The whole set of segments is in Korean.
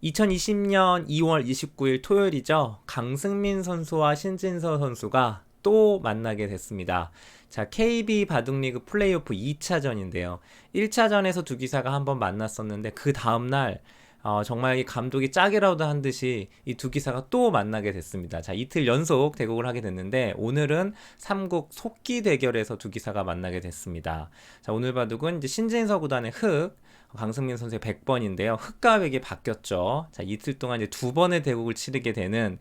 2020년 2월 29일 토요일이죠. 강승민 선수와 신진서 선수가 또 만나게 됐습니다. 자, KB 바둑리그 플레이오프 2차전인데요. 1차전에서 두 기사가 한번 만났었는데 그 다음날 정말 이 감독이 짝이라도 한 듯이 이 두 기사가 또 만나게 됐습니다. 자, 이틀 연속 대국을 하게 됐는데 오늘은 삼국 속기 대결에서 두 기사가 만나게 됐습니다. 자, 오늘 바둑은 이제 신진서 구단의 흑, 강승민 선수의 100번인데요. 흑과 백이 바뀌었죠. 자, 이틀 동안 이제 두 번의 대국을 치르게 되는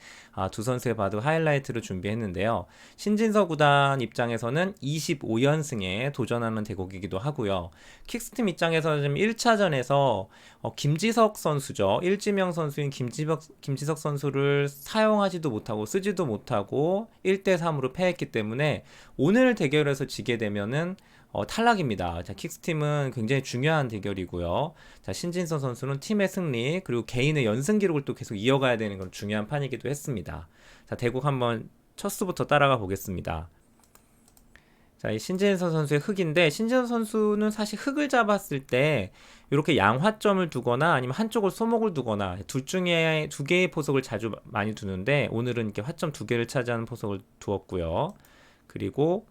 두 선수의 바둑 하이라이트를 준비했는데요. 신진서 구단 입장에서는 25연승에 도전하는 대국이기도 하고요. 킥스팀 입장에서는 지금 1차전에서 김지석 선수죠. 일지명 선수인 김지석 선수를 사용하지도 못하고 쓰지도 못하고 1대3으로 패했기 때문에 오늘 대결에서 지게 되면은 탈락입니다. 자, 킥스팀은 굉장히 중요한 대결이고요. 자, 신진서 선수는 팀의 승리 그리고 개인의 연승 기록을 또 계속 이어가야 되는 건 중요한 판이기도 했습니다. 자, 대국 한번 첫 수부터 따라가 보겠습니다. 자, 이 신진서 선수의 흑인데 신진서 선수는 사실 흑을 잡았을 때 이렇게 양화점을 두거나 아니면 한쪽을 소목을 두거나 둘 중에 두 개의 포석을 자주 많이 두는데 오늘은 이렇게 화점 두 개를 차지하는 포석을 두었고요. 그리고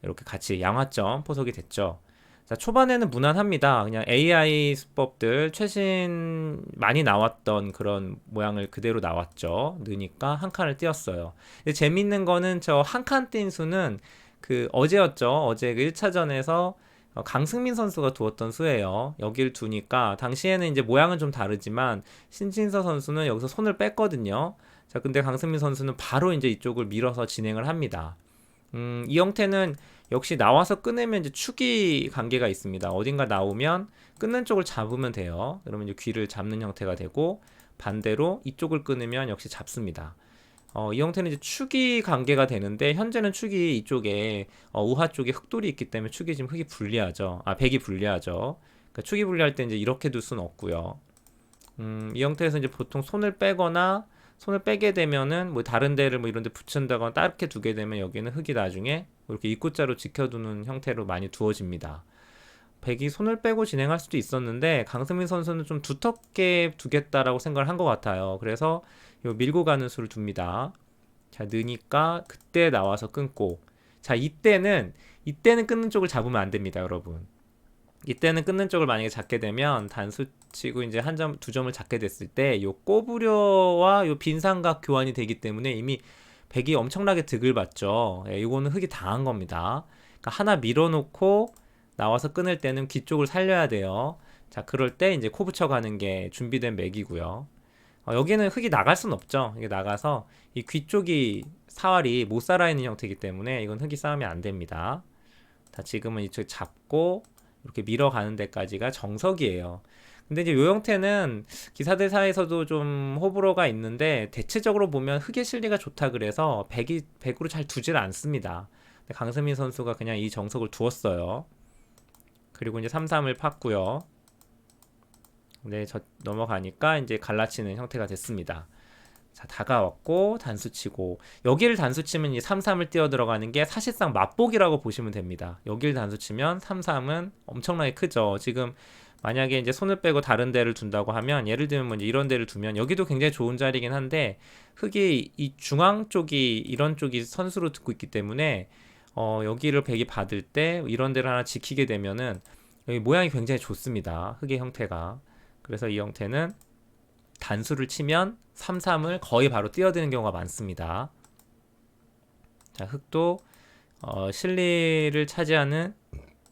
이렇게 같이 양화점 포석이 됐죠. 자, 초반에는 무난합니다. 그냥 AI 수법들 최신 많이 나왔던 그런 모양을 그대로 나왔죠. 느니까 한 칸을 띄었어요. 근데 재밌는 거는 저 한 칸 띈 수는 그 어제였죠. 어제 그 1차전에서 강승민 선수가 두었던 수예요. 여길 두니까 당시에는 이제 모양은 좀 다르지만 신진서 선수는 여기서 손을 뺐거든요. 자, 근데 강승민 선수는 바로 이제 이쪽을 밀어서 진행을 합니다. 이 형태는 역시 나와서 끊으면 이제 축이 관계가 있습니다. 어딘가 나오면 끊는 쪽을 잡으면 돼요. 그러면 이제 귀를 잡는 형태가 되고 반대로 이쪽을 끊으면 역시 잡습니다. 이 형태는 이제 축이 관계가 되는데 현재는 축이 이쪽에 우하 쪽에 흑돌이 있기 때문에 축이 지금 흑이 불리하죠. 백이 불리하죠. 그러니까 축이 불리할 때 이제 이렇게 둘 수는 없고요. 이 형태에서 이제 보통 손을 빼거나 손을 빼게 되면은 뭐 다른 데를 뭐 이런 데 붙인다거나 따르게 두게 되면 여기는 흙이 나중에 이렇게 입구자로 지켜두는 형태로 많이 두어집니다. 백이 손을 빼고 진행할 수도 있었는데 강승민 선수는 좀 두텁게 두겠다라고 생각을 한 것 같아요. 그래서 요 밀고 가는 수를 둡니다. 자, 느니까 그때 나와서 끊고 자, 이때는 끊는 쪽을 잡으면 안 됩니다, 여러분. 이때는 끊는 쪽을 만약에 잡게 되면 단수 치고 이제 한 점, 두 점을 잡게 됐을 때 요 꼬부려와 요 빈삼각 교환이 되기 때문에 이미 백이 엄청나게 득을 받죠. 예, 이거는 흑이 당한 겁니다. 그러니까 하나 밀어놓고 나와서 끊을 때는 귀 쪽을 살려야 돼요. 자, 그럴 때 이제 코 붙여가는 게 준비된 맥이고요. 여기는 흑이 나갈 순 없죠. 이게 나가서 이 귀 쪽이 사활이 못 살아있는 형태이기 때문에 이건 흑이 싸우면 안 됩니다. 자, 지금은 이쪽 잡고 이렇게 밀어가는 데까지가 정석이에요. 근데 이제 요 형태는 기사들 사이에서도 좀 호불호가 있는데 대체적으로 보면 흑의 실리가 좋다 그래서 백으로 잘 두질 않습니다. 근데 강승민 선수가 그냥 이 정석을 두었어요. 그리고 이제 3-3을 팠고요. 근데 넘어가니까 이제 갈라치는 형태가 됐습니다. 자, 다가왔고 단수치고 여기를 단수치면 이 3-3을 뛰어 들어가는 게 사실상 맛보기라고 보시면 됩니다. 여기를 단수치면 3-3은 엄청나게 크죠. 지금 만약에 이제 손을 빼고 다른 데를 둔다고 하면 예를 들면 뭐 이제 이런 데를 두면 여기도 굉장히 좋은 자리긴 한데 흑이 이 중앙 쪽이 이런 쪽이 선수로 듣고 있기 때문에 여기를 백이 받을 때 이런 데를 하나 지키게 되면은 여기 모양이 굉장히 좋습니다. 흑의 형태가. 그래서 이 형태는 단수를 치면 3-3을 거의 바로 뛰어드는 경우가 많습니다. 자, 흑도 실리를 차지하는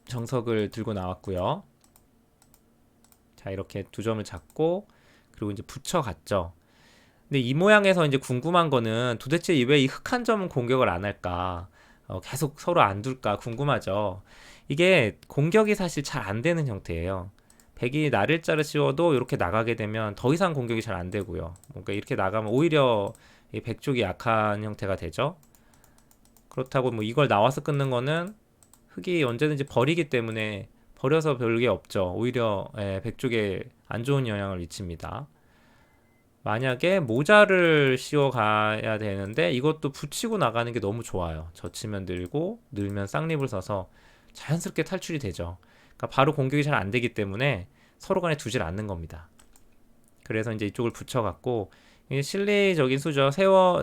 정석을 들고 나왔고요. 자, 이렇게 두 점을 잡고 그리고 이제 붙여갔죠. 근데 이 모양에서 이제 궁금한 거는 도대체 왜 이 흑 한 점은 공격을 안 할까? 계속 서로 안 둘까 궁금하죠. 이게 공격이 사실 잘 안 되는 형태예요. 백이 날일자를 씌워도 이렇게 나가게 되면 더 이상 공격이 잘 안 되고요. 그러니까 이렇게 나가면 오히려 이 백 쪽이 약한 형태가 되죠. 그렇다고 뭐 이걸 나와서 끊는 거는 흑이 언제든지 버리기 때문에 버려서 별게 없죠. 오히려 백 쪽에 안 좋은 영향을 미칩니다. 만약에 모자를 씌워 가야 되는데 이것도 붙이고 나가는 게 너무 좋아요. 젖히면 늘고 늘면 쌍립을 써서 자연스럽게 탈출이 되죠. 그러니까 바로 공격이 잘 안 되기 때문에 서로 간에 두질 않는 겁니다. 그래서 이제 이쪽을 붙여갖고 이게 실리적인 수죠.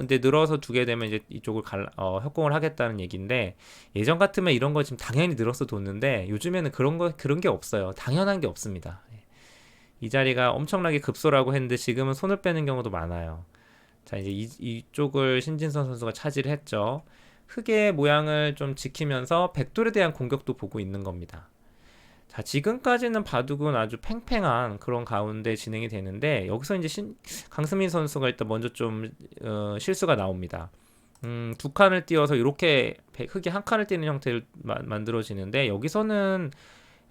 이제 늘어서 두게 되면 이제 이쪽을 협공을 하겠다는 얘기인데 예전 같으면 이런 거 지금 당연히 늘어서 뒀는데 요즘에는 그런 게 없어요. 당연한 게 없습니다. 이 자리가 엄청나게 급소라고 했는데 지금은 손을 빼는 경우도 많아요. 자, 이제 이쪽을 신진선 선수가 차지를 했죠. 흑의 모양을 좀 지키면서 백돌에 대한 공격도 보고 있는 겁니다. 자, 지금까지는 바둑은 아주 팽팽한 그런 가운데 진행이 되는데 여기서 이제 강승민 선수가 일단 먼저 좀 실수가 나옵니다. 두 칸을 띄워서 이렇게 흑이 한 칸을 띄는 형태를 만들어지는데 여기서는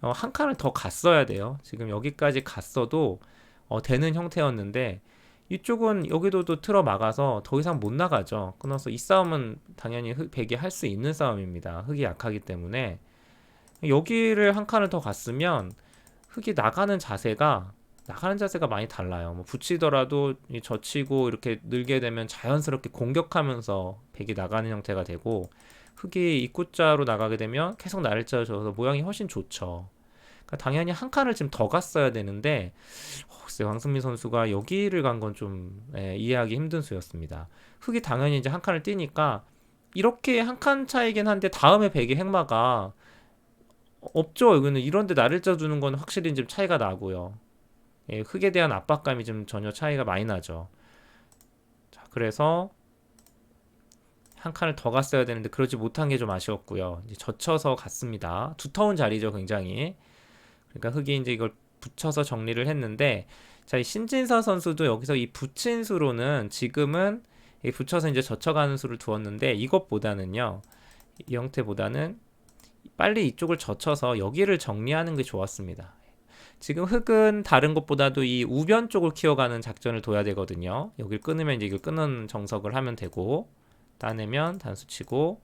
한 칸을 더 갔어야 돼요. 지금 여기까지 갔어도 되는 형태였는데 이쪽은 여기도 또 틀어 막아서 더 이상 못 나가죠. 끊어서 이 싸움은 당연히 백이 할 수 있는 싸움입니다. 흑이 약하기 때문에 여기를 한 칸을 더 갔으면 흑이 나가는 자세가 많이 달라요. 뭐 붙이더라도 젖히고 이렇게 늘게 되면 자연스럽게 공격하면서 백이 나가는 형태가 되고 흑이 입구자로 나가게 되면 계속 날짜를 줘서 모양이 훨씬 좋죠. 그러니까 당연히 한 칸을 지금 더 갔어야 되는데 글쎄 황승민 선수가 여기를 간 건 좀 이해하기 힘든 수였습니다. 흑이 당연히 이제 한 칸을 뛰니까 이렇게 한 칸 차이긴 한데 다음에 백의 행마가 없죠. 이거는 이런데 날일자 두는 건 확실히 좀 차이가 나고요. 흑에 대한 압박감이 좀 전혀 차이가 많이 나죠. 자, 그래서 한 칸을 더 갔어야 되는데 그러지 못한 게 좀 아쉬웠고요. 이제 젖혀서 갔습니다. 두터운 자리죠, 굉장히. 그러니까 흑이 이제 이걸 붙여서 정리를 했는데, 자, 이 신진서 선수도 여기서 이 붙인 수로는 지금은 이 붙여서 이제 젖혀가는 수를 두었는데 이것보다는요, 이 형태보다는 빨리 이쪽을 젖혀서 여기를 정리하는 게 좋았습니다. 지금 흑은 다른 것보다도 이 우변 쪽을 키워가는 작전을 둬야 되거든요. 여기를 끊으면 이제 이걸 끊는 정석을 하면 되고 따내면 단수 치고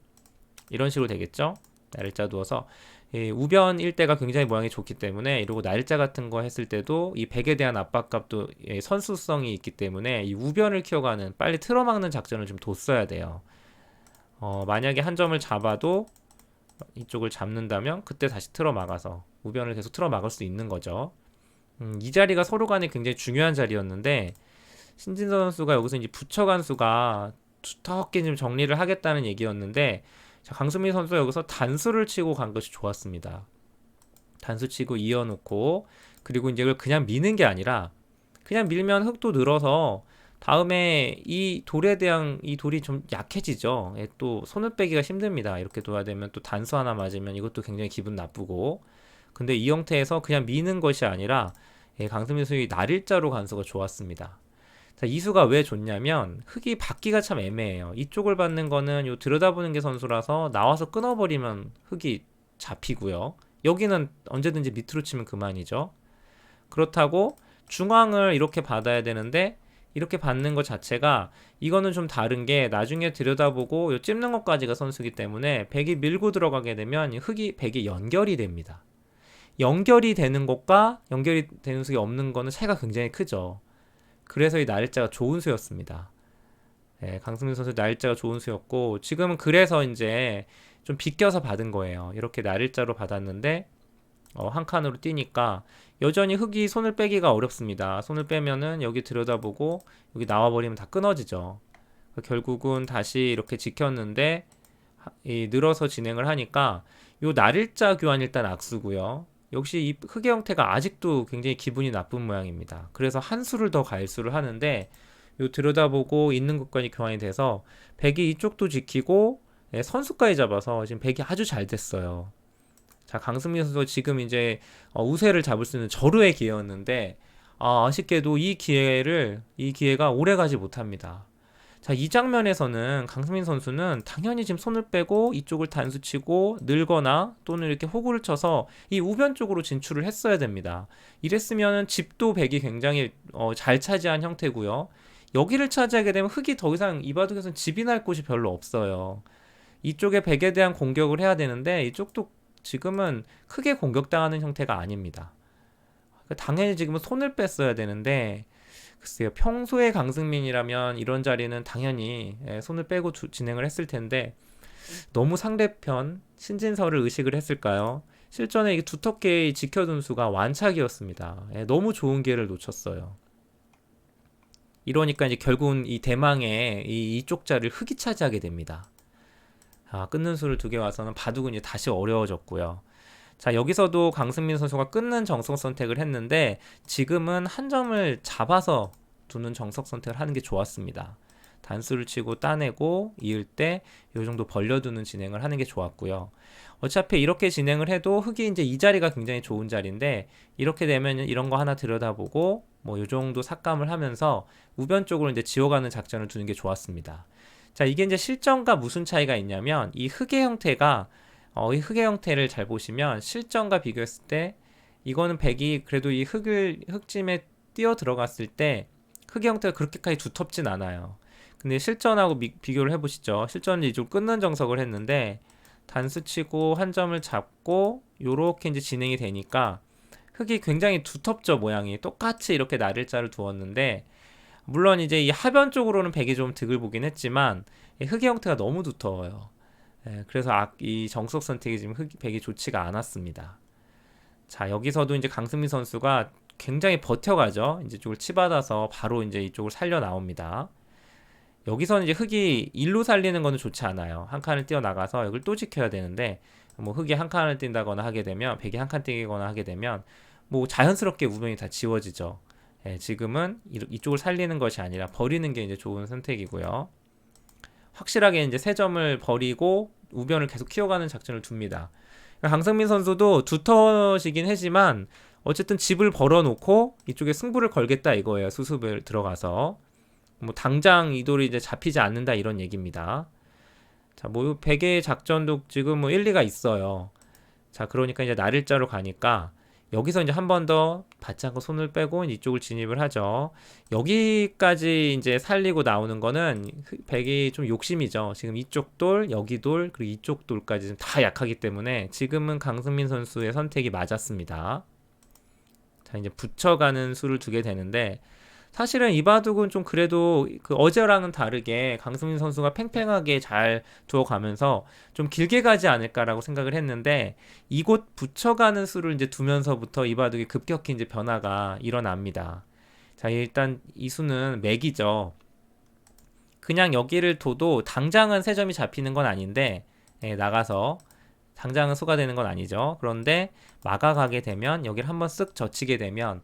이런 식으로 되겠죠. 날짜 두어서 이 우변 일대가 굉장히 모양이 좋기 때문에 이러고 날짜 같은 거 했을 때도 이 백에 대한 압박값도 선수성이 있기 때문에 이 우변을 키워가는 빨리 틀어막는 작전을 좀 뒀어야 돼요. 만약에 한 점을 잡아도 이쪽을 잡는다면 그때 다시 틀어막아서 우변을 계속 틀어막을 수 있는 거죠. 이 자리가 서로 간에 굉장히 중요한 자리였는데 신진서 선수가 여기서 이제 붙여간 수가 두텁게 좀 정리를 하겠다는 얘기였는데 자, 강수민 선수가 여기서 단수를 치고 간 것이 좋았습니다. 단수 치고 이어놓고 그리고 이제 이걸 그냥 미는 게 아니라 그냥 밀면 흙도 늘어서 다음에 이 돌이 좀 약해지죠. 또 손을 빼기가 힘듭니다. 이렇게 둬야 되면 또 단수 하나 맞으면 이것도 굉장히 기분 나쁘고 근데 이 형태에서 그냥 미는 것이 아니라 강수민 선수의 날일자로 간 수가 좋았습니다. 자, 이 수가 왜 좋냐면 흙이 받기가 참 애매해요. 이쪽을 받는 거는 요 들여다보는 게 선수라서 나와서 끊어버리면 흙이 잡히고요. 여기는 언제든지 밑으로 치면 그만이죠. 그렇다고 중앙을 이렇게 받아야 되는데 이렇게 받는 것 자체가 이거는 좀 다른 게 나중에 들여다보고 요 찝는 것까지가 선수기 때문에 백이 밀고 들어가게 되면 백이 연결이 됩니다. 연결이 되는 것과 연결이 되는 수가 없는 거는 차이가 굉장히 크죠. 그래서 이 날짜가 좋은 수였습니다. 강승민 선수 날짜가 좋은 수였고 지금은 그래서 이제 좀 비껴서 받은 거예요. 이렇게 날짜로 받았는데 한 칸으로 뛰니까 여전히 흑이 손을 빼기가 어렵습니다. 손을 빼면은 여기 들여다보고 여기 나와버리면 다 끊어지죠. 결국은 다시 이렇게 지켰는데 늘어서 진행을 하니까 요 날일자 교환 일단 악수고요. 역시 이 흑의 형태가 아직도 굉장히 기분이 나쁜 모양입니다. 그래서 한 수를 더 가일수를 하는데 요 들여다보고 있는 것까지 교환이 돼서 백이 이쪽도 지키고 선수까지 잡아서 지금 백이 아주 잘 됐어요. 자, 강승민 선수 지금 이제 우세를 잡을 수 있는 절호의 기회였는데 아쉽게도 이 기회가 오래 가지 못합니다. 자, 이 장면에서는 강승민 선수는 당연히 지금 손을 빼고 이쪽을 단수치고 늘거나 또는 이렇게 호구를 쳐서 이 우변 쪽으로 진출을 했어야 됩니다. 이랬으면 집도 백이 굉장히 잘 차지한 형태고요. 여기를 차지하게 되면 흑이 더 이상 이 바둑에서는 집이 날 곳이 별로 없어요. 이쪽에 백에 대한 공격을 해야 되는데 이쪽도 지금은 크게 공격당하는 형태가 아닙니다. 당연히 지금은 손을 뺐어야 되는데 글쎄요, 평소에 강승민이라면 이런 자리는 당연히 손을 빼고 진행을 했을 텐데 너무 상대편 신진서를 의식을 했을까요? 실전에 두텁게 지켜둔 수가 완착이었습니다. 너무 좋은 기회를 놓쳤어요. 이러니까 이제 결국은 이 대망의 이쪽 자리를 흑이 차지하게 됩니다. 끊는 수를 2개 와서는 바둑은 이제 다시 어려워졌고요. 자, 여기서도 강승민 선수가 끊는 정석 선택을 했는데 지금은 한 점을 잡아서 두는 정석 선택을 하는 게 좋았습니다. 단수를 치고 따내고 이을 때 이 정도 벌려두는 진행을 하는 게 좋았고요. 어차피 이렇게 진행을 해도 흑이 이제 이 자리가 굉장히 좋은 자리인데 이렇게 되면 이런 거 하나 들여다보고 뭐 이 정도 삭감을 하면서 우변 쪽으로 이제 지워가는 작전을 두는 게 좋았습니다. 자, 이게 이제 실전과 무슨 차이가 있냐면 이 흑의 형태가 이 흑의 형태를 잘 보시면 실전과 비교했을 때 이거는 백이 그래도 이 흑짐에 뛰어 들어갔을 때 흑의 형태가 그렇게까지 두텁진 않아요. 근데 실전하고 비교를 해보시죠. 실전은 이쪽 끊는 정석을 했는데 단수 치고 한 점을 잡고 요렇게 이제 진행이 되니까 흑이 굉장히 두텁죠. 모양이 똑같이 이렇게 나를자를 두었는데 물론 이제 이 하변 쪽으로는 백이 좀 득을 보긴 했지만 흑의 형태가 너무 두터워요. 그래서 이 정석 선택이 지금 백이 좋지가 않았습니다. 자, 여기서도 이제 강승민 선수가 굉장히 버텨가죠. 이제 쪽을 치받아서 바로 이제 이쪽을 살려 나옵니다. 여기서는 이제 흑이 일로 살리는 거는 좋지 않아요. 한 칸을 뛰어나가서 여기를 또 지켜야 되는데 뭐 흑이 한 칸을 뛴다거나 하게 되면 백이 한 칸 뛰거나 하게 되면 뭐 자연스럽게 우변이 다 지워지죠. 지금은 이쪽을 살리는 것이 아니라 버리는 게 이제 좋은 선택이고요. 확실하게 이제 세 점을 버리고 우변을 계속 키워가는 작전을 둡니다. 강승민 선수도 두터시긴 하지만 어쨌든 집을 벌어놓고 이쪽에 승부를 걸겠다 이거예요. 수습을 들어가서 뭐 당장 이 돌이 이제 잡히지 않는다 이런 얘기입니다. 자, 뭐 백의 작전도 지금 뭐 일리가 있어요. 자, 그러니까 이제 나를자로 가니까 여기서 이제 한 번 더 받지 않고 손을 빼고 이쪽을 진입을 하죠. 여기까지 이제 살리고 나오는 거는 백이 좀 욕심이죠. 지금 이쪽 돌, 여기 돌, 그리고 이쪽 돌까지 다 약하기 때문에 지금은 강승민 선수의 선택이 맞았습니다. 자, 이제 붙여가는 수를 두게 되는데 사실은 이 바둑은 좀 그래도 그 어제랑은 다르게 강승민 선수가 팽팽하게 잘 두어가면서 좀 길게 가지 않을까라고 생각을 했는데 이곳 붙여가는 수를 이제 두면서부터 이 바둑이 급격히 이제 변화가 일어납니다. 자, 일단 이 수는 맥이죠. 그냥 여기를 둬도 당장은 세 점이 잡히는 건 아닌데 나가서 당장은 수가 되는 건 아니죠. 그런데 막아가게 되면 여기를 한번 쓱 젖히게 되면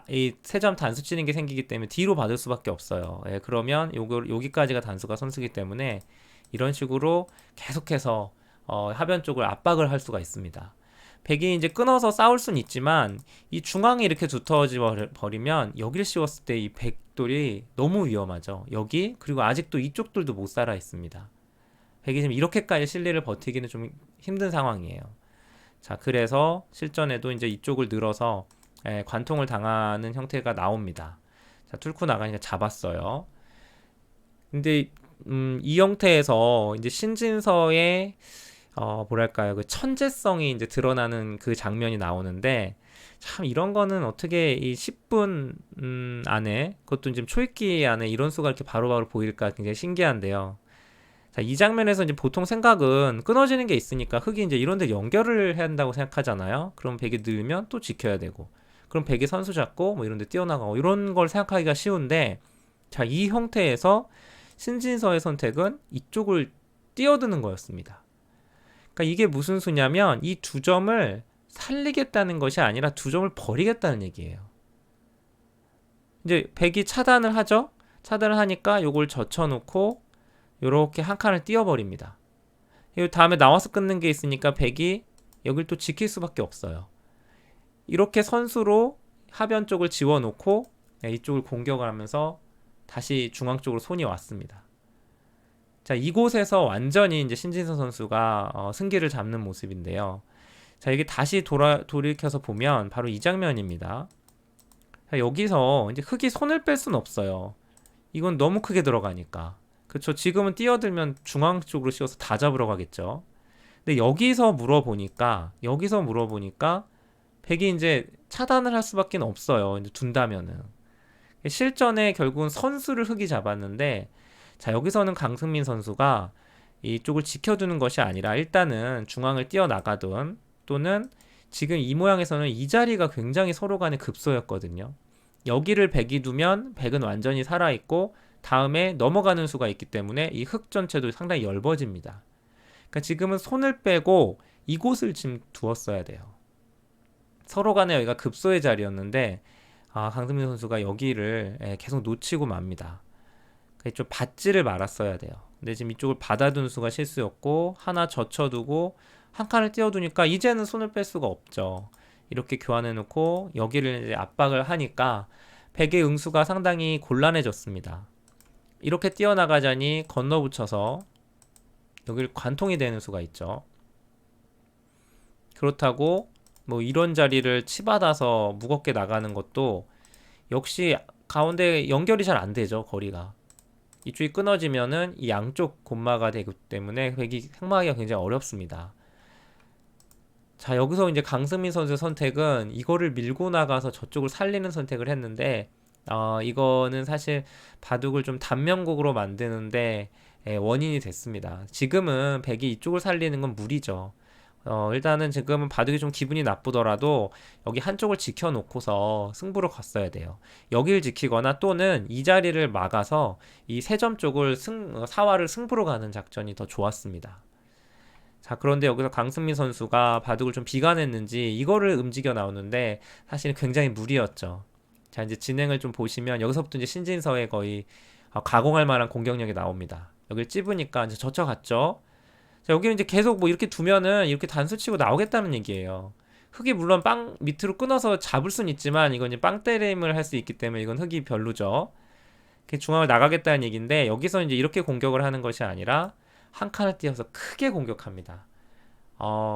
이 세 점 단수 치는 게 생기기 때문에 뒤로 받을 수밖에 없어요. 그러면 여기까지가 단수가 선수기 때문에 이런 식으로 계속해서 하변 쪽을 압박을 할 수가 있습니다. 백이 이제 끊어서 싸울 수는 있지만 이 중앙이 이렇게 두터워져 버리면 여기를 씌웠을 때 이 백돌이 너무 위험하죠. 여기 그리고 아직도 이쪽 돌도 못 살아 있습니다. 백이 지금 이렇게까지 실리를 버티기는 좀 힘든 상황이에요. 자, 그래서 실전에도 이제 이쪽을 늘어서 관통을 당하는 형태가 나옵니다. 자, 뚫고 나가니까 잡았어요. 근데 이 형태에서 이제 신진서의 뭐랄까요, 그 천재성이 이제 드러나는 그 장면이 나오는데 참 이런 거는 어떻게 이 10분 안에 그것도 지금 초읽기 안에 이런 수가 이렇게 바로바로 보일까 굉장히 신기한데요. 자, 이 장면에서 이제 보통 생각은 끊어지는 게 있으니까 흑이 이제 이런 데 연결을 해야 한다고 생각하잖아요. 그럼 백이 늘면 또 지켜야 되고 그럼 백이 선수 잡고 뭐 이런 데 뛰어나가고 이런 걸 생각하기가 쉬운데 자, 이 형태에서 신진서의 선택은 이쪽을 뛰어드는 거였습니다. 그러니까 이게 무슨 수냐면 이 두 점을 살리겠다는 것이 아니라 두 점을 버리겠다는 얘기예요. 이제 백이 차단을 하죠. 차단을 하니까 요걸 젖혀놓고 요렇게 한 칸을 띄워버립니다. 이 다음에 나와서 끊는 게 있으니까 백이 여길 또 지킬 수밖에 없어요. 이렇게 선수로 하변 쪽을 지워놓고 이쪽을 공격을 하면서 다시 중앙 쪽으로 손이 왔습니다. 자, 이곳에서 완전히 이제 신진서 선수가 승기를 잡는 모습인데요. 자, 이게 다시 돌이켜서 보면 바로 이 장면입니다. 자, 여기서 이제 흑이 손을 뺄 수는 없어요. 이건 너무 크게 들어가니까. 그쵸? 지금은 뛰어들면 중앙 쪽으로 씌워서 다 잡으러 가겠죠. 근데 여기서 물어보니까 백이 이제 차단을 할 수밖에 없어요. 이제 둔다면은. 실전에 결국은 선수를 흑이 잡았는데 자, 여기서는 강승민 선수가 이쪽을 지켜두는 것이 아니라 일단은 중앙을 뛰어나가든 또는 지금 이 모양에서는 이 자리가 굉장히 서로 간에 급소였거든요. 여기를 백이 두면 백은 완전히 살아있고 다음에 넘어가는 수가 있기 때문에 이 흙 전체도 상당히 엷어집니다. 그러니까 지금은 손을 빼고 이곳을 지금 두었어야 돼요. 서로 간에 여기가 급소의 자리였는데 강승민 선수가 여기를 계속 놓치고 맙니다. 좀 받지를 말았어야 돼요. 근데 지금 이쪽을 받아둔 수가 실수였고 하나 젖혀두고 한 칸을 띄워두니까 이제는 손을 뺄 수가 없죠. 이렇게 교환해놓고 여기를 이제 압박을 하니까 백의 응수가 상당히 곤란해졌습니다. 이렇게 뛰어나가자니 건너붙여서 여기를 관통이 되는 수가 있죠. 그렇다고 뭐 이런 자리를 치받아서 무겁게 나가는 것도 역시 가운데 연결이 잘 안 되죠. 거리가 이쪽이 끊어지면은 이 양쪽 곤마가 되기 때문에 백이 횡마하기가 굉장히 어렵습니다. 자, 여기서 이제 강승민 선수의 선택은 이거를 밀고 나가서 저쪽을 살리는 선택을 했는데 이거는 사실 바둑을 좀 단면곡으로 만드는데 원인이 됐습니다. 지금은 백이 이쪽을 살리는 건 무리죠. 일단은 지금은 바둑이 좀 기분이 나쁘더라도 여기 한쪽을 지켜놓고서 승부를 갔어야 돼요. 여기를 지키거나 또는 이 자리를 막아서 이 세 점 쪽을 사활을 승부로 가는 작전이 더 좋았습니다. 자, 그런데 여기서 강승민 선수가 바둑을 좀 비관했는지 이거를 움직여 나오는데 사실은 굉장히 무리였죠. 자, 이제 진행을 좀 보시면 여기서부터 이제 신진서의 거의 가공할 만한 공격력이 나옵니다. 여기를 찝으니까 이제 젖혀갔죠. 자, 여기는 이제 계속 뭐 이렇게 두면은 이렇게 단수 치고 나오겠다는 얘기예요. 흙이 물론 빵 밑으로 끊어서 잡을 수는 있지만 이건 이제 빵 때림을 할 수 있기 때문에 이건 흙이 별로죠. 중앙을 나가겠다는 얘기인데 여기서 이제 이렇게 공격을 하는 것이 아니라 한 칸을 띄어서 크게 공격합니다.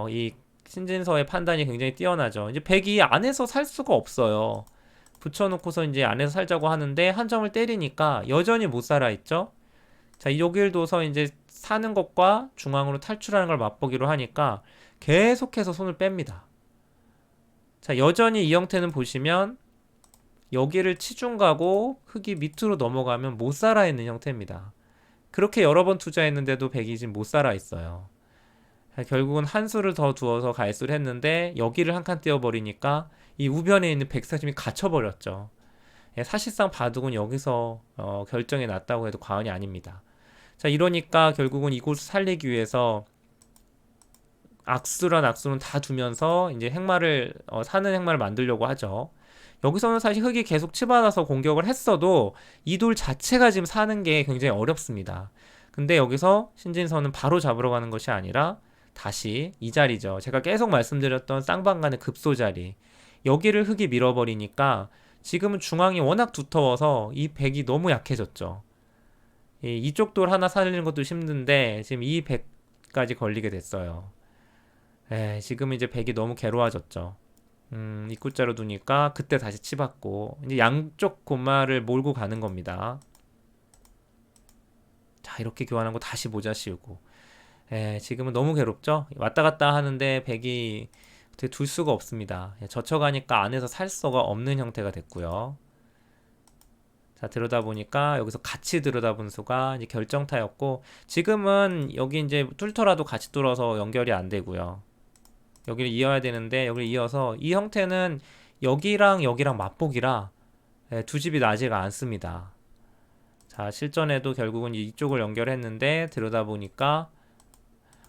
이 신진서의 판단이 굉장히 뛰어나죠. 이제 백이 안에서 살 수가 없어요. 붙여놓고서 이제 안에서 살자고 하는데 한 점을 때리니까 여전히 못 살아있죠. 자, 여길 둬서 이제 사는 것과 중앙으로 탈출하는 걸 맛보기로 하니까 계속해서 손을 뺍니다. 자, 여전히 이 형태는 보시면 여기를 치중 가고 흙이 밑으로 넘어가면 못 살아있는 형태입니다. 그렇게 여러 번 투자했는데도 백이 지금 못 살아있어요. 결국은 한 수를 더 두어서 갈수를 했는데 여기를 한 칸 띄워버리니까 이 우변에 있는 백사심이 갇혀버렸죠. 사실상 바둑은 여기서 결정이 났다고 해도 과언이 아닙니다. 자, 이러니까 결국은 이곳을 살리기 위해서 악수란 악수는 다 두면서 이제 행마를 사는 행마를 만들려고 하죠. 여기서는 사실 흙이 계속 치받아서 공격을 했어도 이 돌 자체가 지금 사는 게 굉장히 어렵습니다. 근데 여기서 신진서는 바로 잡으러 가는 것이 아니라 다시 이 자리죠. 제가 계속 말씀드렸던 쌍방간의 급소 자리. 여기를 흙이 밀어버리니까 지금은 중앙이 워낙 두터워서 이 백이 너무 약해졌죠. 이쪽 돌 하나 살리는 것도 힘든데 지금 이 백까지 걸리게 됐어요. 지금 이제 백이 너무 괴로워졌죠. 입구자로 두니까 그때 다시 치받고 이제 양쪽 곤마를 몰고 가는 겁니다. 자, 이렇게 교환하고 다시 모자 씌우고 지금은 너무 괴롭죠. 왔다 갔다 하는데 백이 어떻게 둘 수가 없습니다. 젖혀가니까 안에서 살 수가 없는 형태가 됐고요. 자, 들여다보니까 여기서 같이 들여다본 수가 이제 결정타였고 지금은 여기 이제 뚫더라도 같이 뚫어서 연결이 안 되고요. 여기를 이어야 되는데 여기를 이어서 이 형태는 여기랑 여기랑 맛보기라 두 집이 나지가 않습니다. 자, 실전에도 결국은 이쪽을 연결했는데 들여다보니까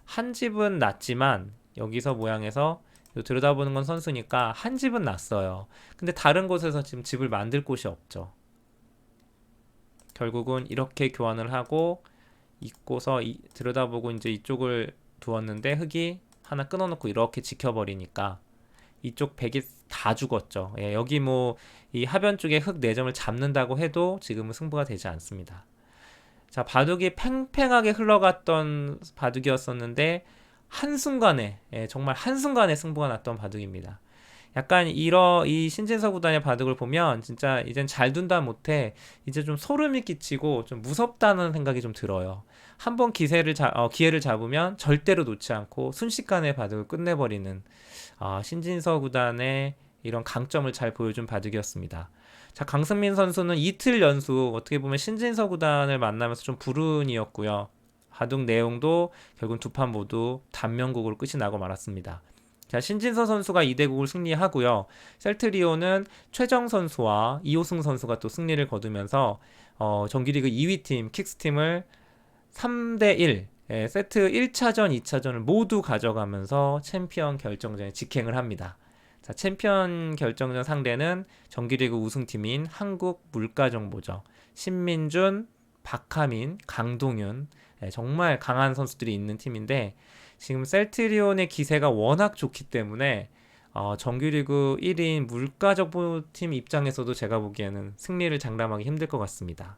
한 집은 났지만 여기서 모양에서 들여다보는 건 선수니까 한 집은 났어요. 근데 다른 곳에서 지금 집을 만들 곳이 없죠. 결국은 이렇게 교환을 하고 있고서 들여다보고 이제 이쪽을 두었는데 흙이 하나 끊어놓고 이렇게 지켜버리니까 이쪽 백이 다 죽었죠. 여기 뭐 이 하변 쪽에 흙 4점을 잡는다고 해도 지금은 승부가 되지 않습니다. 자, 바둑이 팽팽하게 흘러갔던 바둑이었었는데 한순간에 정말 한순간에 승부가 났던 바둑입니다. 약간 이 신진서 구단의 바둑을 보면 진짜 이젠 잘 둔다 못해 이제 좀 소름이 끼치고 좀 무섭다는 생각이 좀 들어요. 한번 기회를 잡으면 절대로 놓지 않고 순식간에 바둑을 끝내버리는 신진서 구단의 이런 강점을 잘 보여준 바둑이었습니다. 자, 강승민 선수는 이틀 연속 어떻게 보면 신진서 구단을 만나면서 좀 불운이었고요. 바둑 내용도 결국 두 판 모두 단면곡으로 끝이 나고 말았습니다. 자, 신진서 선수가 2대국을 승리하고요. 셀트리온은 최정 선수와 이호승 선수가 또 승리를 거두면서 정규리그 2위 팀 킥스팀을 3대1 세트 1차전, 2차전을 모두 가져가면서 챔피언 결정전에 직행을 합니다. 자, 챔피언 결정전 상대는 정규리그 우승팀인 한국물가정보죠. 신민준, 박하민, 강동윤 정말 강한 선수들이 있는 팀인데 지금 셀트리온의 기세가 워낙 좋기 때문에 정규리그 1인 물가정보팀 입장에서도 제가 보기에는 승리를 장담하기 힘들 것 같습니다.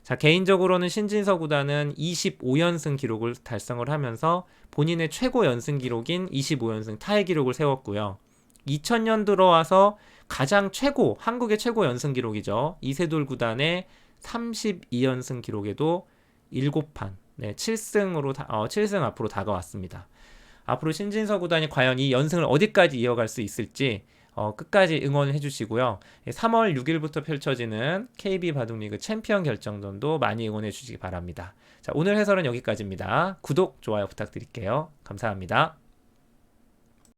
자, 개인적으로는 신진서 구단은 25연승 기록을 달성을 하면서 본인의 최고 연승 기록인 25연승 타의 기록을 세웠고요. 2000년 들어와서 가장 최고, 한국의 최고 연승 기록이죠. 이세돌 구단의 32연승 기록에도 7판, 7승 앞으로 다가왔습니다. 앞으로 신진서 구단이 과연 이 연승을 어디까지 이어갈 수 있을지 끝까지 응원을 해주시고요. 3월 6일부터 펼쳐지는 KB 바둑리그 챔피언 결정전도 많이 응원해 주시기 바랍니다. 자, 오늘 해설은 여기까지입니다. 구독, 좋아요 부탁드릴게요. 감사합니다.